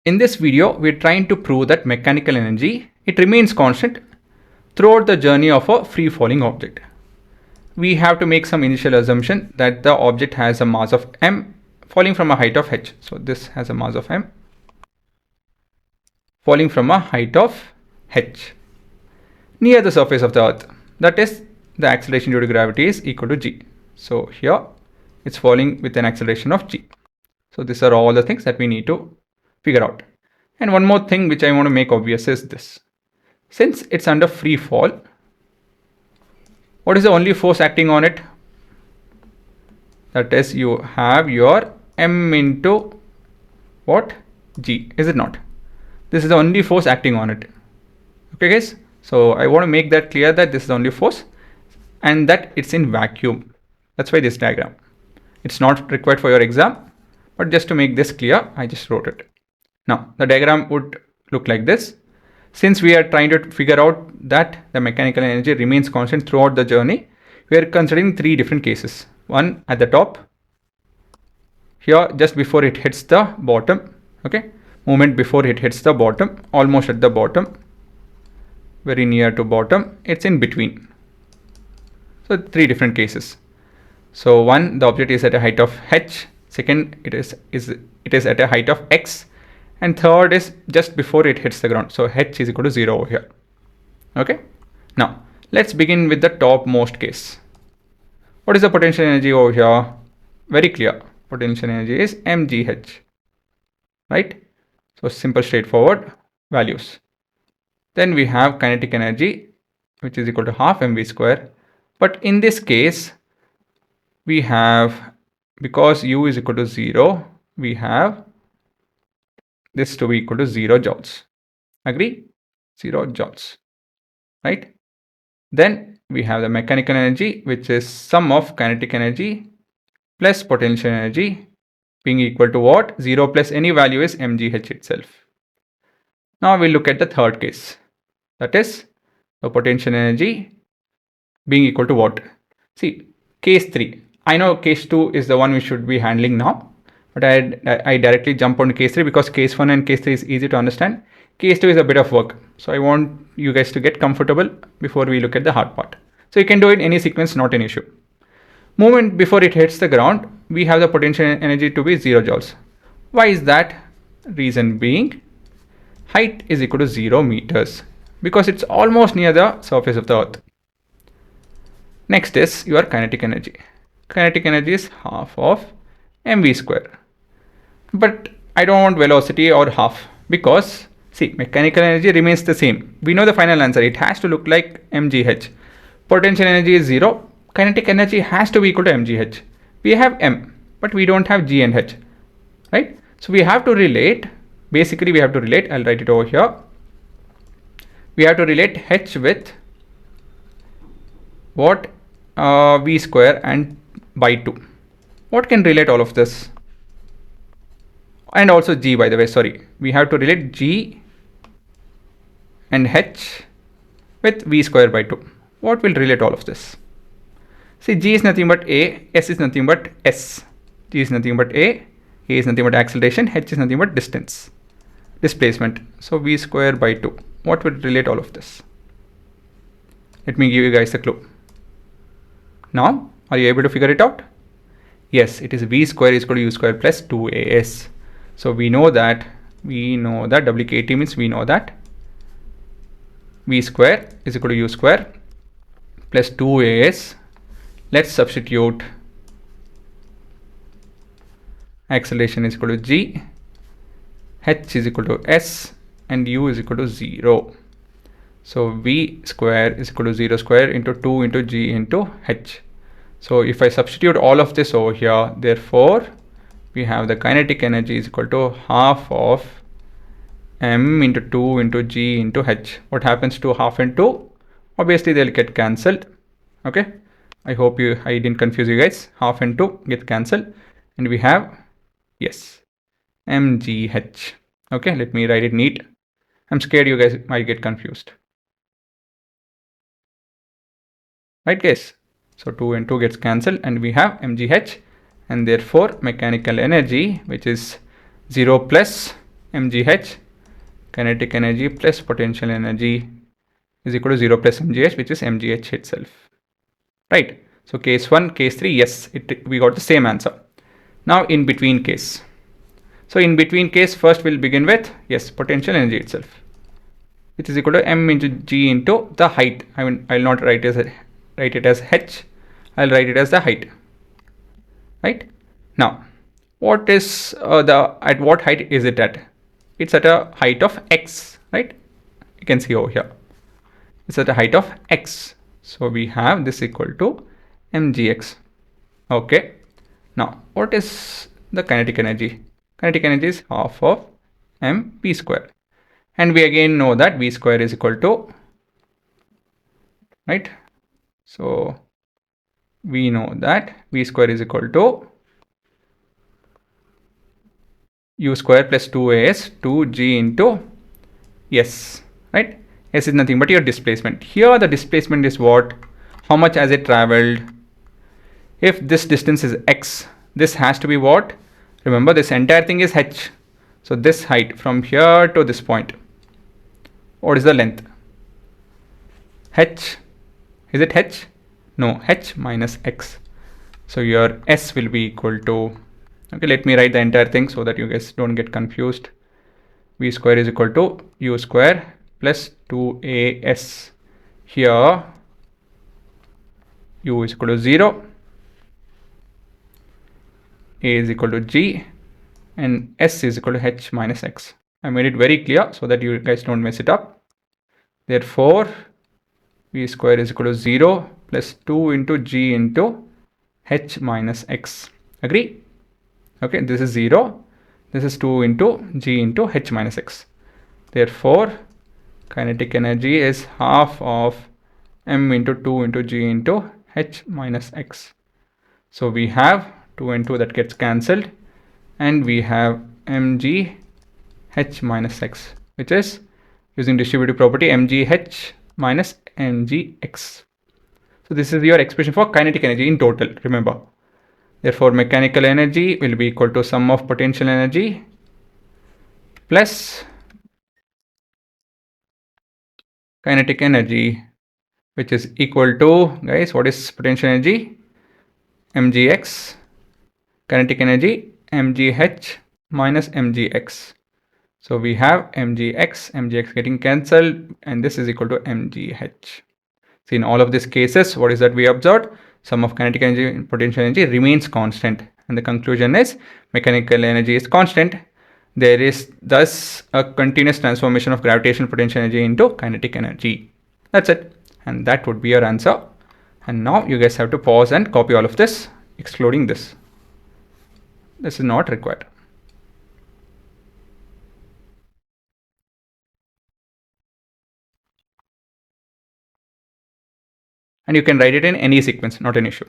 In this video, we're trying to prove that mechanical energy, it remains constant throughout the journey of a free falling object. We have to make some initial assumption that the object has a mass of m falling from a height of h. So this has a mass of m falling from a height of h near the surface of the earth. That is, the acceleration due to gravity is equal to g. So here it's falling with an acceleration of g. So these are all the things that we need to figure out. And one more thing which I want to make obvious is this. Since it's under free fall, what is the only force acting on it? That is, you have your m into what? G, is it not? This is the only force acting on it. Okay guys, so I want to make that clear that this is the only force and that it's in vacuum. That's why this diagram. It's not required for your exam, but just to make this clear, I just wrote it. Now, the diagram would look like this. Since we are trying to figure out that the mechanical energy remains constant throughout the journey, we are considering three different cases. One at the top, here just before it hits the bottom, okay, moment before it hits the bottom, almost at the bottom, very near to bottom, it's in between. So three different cases. So one, the object is at a height of h. Second, it is at a height of x. And third is just before it hits the ground. So h is equal to 0 over here. Okay. Now, let's begin with the topmost case. What is the potential energy over here? Very clear. Potential energy is mgh. Right? So simple, straightforward values. Then we have kinetic energy, which is equal to half mv square. But in this case, we have, because u is equal to 0, we have this to be equal to 0 joules. Agree? 0 joules. Right? Then we have the mechanical energy, which is sum of kinetic energy plus potential energy being equal to what? 0 plus any value is mgh itself. Now we'll look at the third case. That is the potential energy being equal to what? See, case 3. I know case 2 is the one we should be handling now. But I directly jump on case 3 because case 1 and case 3 is easy to understand. Case 2 is a bit of work. So I want you guys to get comfortable before we look at the hard part. So you can do it in any sequence, not an issue. Moment before it hits the ground, we have the potential energy to be 0 joules. Why is that? Reason being, height is equal to 0 meters because it's almost near the surface of the earth. Next is your kinetic energy. Kinetic energy is half of mv square. But I don't want velocity or half because, see, mechanical energy remains the same. We know the final answer. It has to look like mgh. Potential energy is 0. Kinetic energy has to be equal to mgh. We have m, but we don't have g and h. Right? So we have to relate. Basically, we have to relate. I'll write it over here. We have to relate h with what? V square and by 2. What can relate all of this? And also g, by the way, sorry. We have to relate g and h with v square by 2. What will relate all of this? See, g is nothing but a, s is nothing but s. G is nothing but a is nothing but acceleration, h is nothing but distance, displacement. So v square by 2. What will relate all of this? Let me give you guys a clue. Now, are you able to figure it out? Yes, it is v square is equal to u square plus 2as. So we know that WKT means we know that v square is equal to u square plus 2as. Let's substitute acceleration is equal to g, h is equal to s, and u is equal to 0. So v square is equal to 0 square into 2 into g into h. So if I substitute all of this over here, therefore we have the kinetic energy is equal to half of m into 2 into g into h. What happens to half and 2? Obviously they'll get cancelled. Okay, I hope I didn't confuse you guys. Half and 2 get cancelled and we have, yes, mgh. Okay, let me write it neat. I'm scared you guys might get confused. Right guys? So 2 and 2 gets cancelled and we have mgh, and therefore mechanical energy, which is 0 plus mgh, kinetic energy plus potential energy is equal to 0 plus mgh, which is mgh itself, right? So case 1, case 3, yes, we got the same answer. Now in between case. So in between case, first we'll begin with, yes, potential energy itself, which is equal to m into g into the height. I mean, I'll not write it as h, I'll write it as the height, right? Now, what is at what height is it at? It's at a height of x, right? You can see over here. It's at a height of x. So we have this equal to mgx. Okay. Now, what is the kinetic energy? Kinetic energy is half of mp square. And we again know that v square is equal to, right? So we know that v square is equal to u square plus 2as 2g into s, right? S is nothing but your displacement. Here the displacement is what? How much has it traveled? If this distance is x, this has to be what? Remember, this entire thing is h. So this height from here to this point, what is the length? H. Is it h? No, h minus x. So your s will be equal to, okay, let me write the entire thing so that you guys don't get confused. V square is equal to u square plus 2as. Here u is equal to 0, a is equal to g, and s is equal to h minus x. I made it very clear so that you guys don't mess it up. Therefore, v square is equal to 0 plus 2 into g into h minus x. Agree? Okay, this is 0. This is 2 into g into h minus x. Therefore, kinetic energy is half of m into 2 into g into h minus x. So we have 2 and 2 that gets cancelled, and we have mg h minus x, which is using distributive property mgh minus mgx. So this is your expression for kinetic energy in total, remember. Therefore, mechanical energy will be equal to sum of potential energy plus kinetic energy, which is equal to, guys, what is potential energy? mgx, kinetic energy mgh minus mgx. So we have mgx getting cancelled, and this is equal to mgh. See, in all of these cases, what is that we observed? Sum of kinetic energy and potential energy remains constant, and the conclusion is mechanical energy is constant. There is thus a continuous transformation of gravitational potential energy into kinetic energy. That's it, and that would be your answer. And now you guys have to pause and copy all of this, excluding this. This is not required. And you can write it in any sequence, not an issue.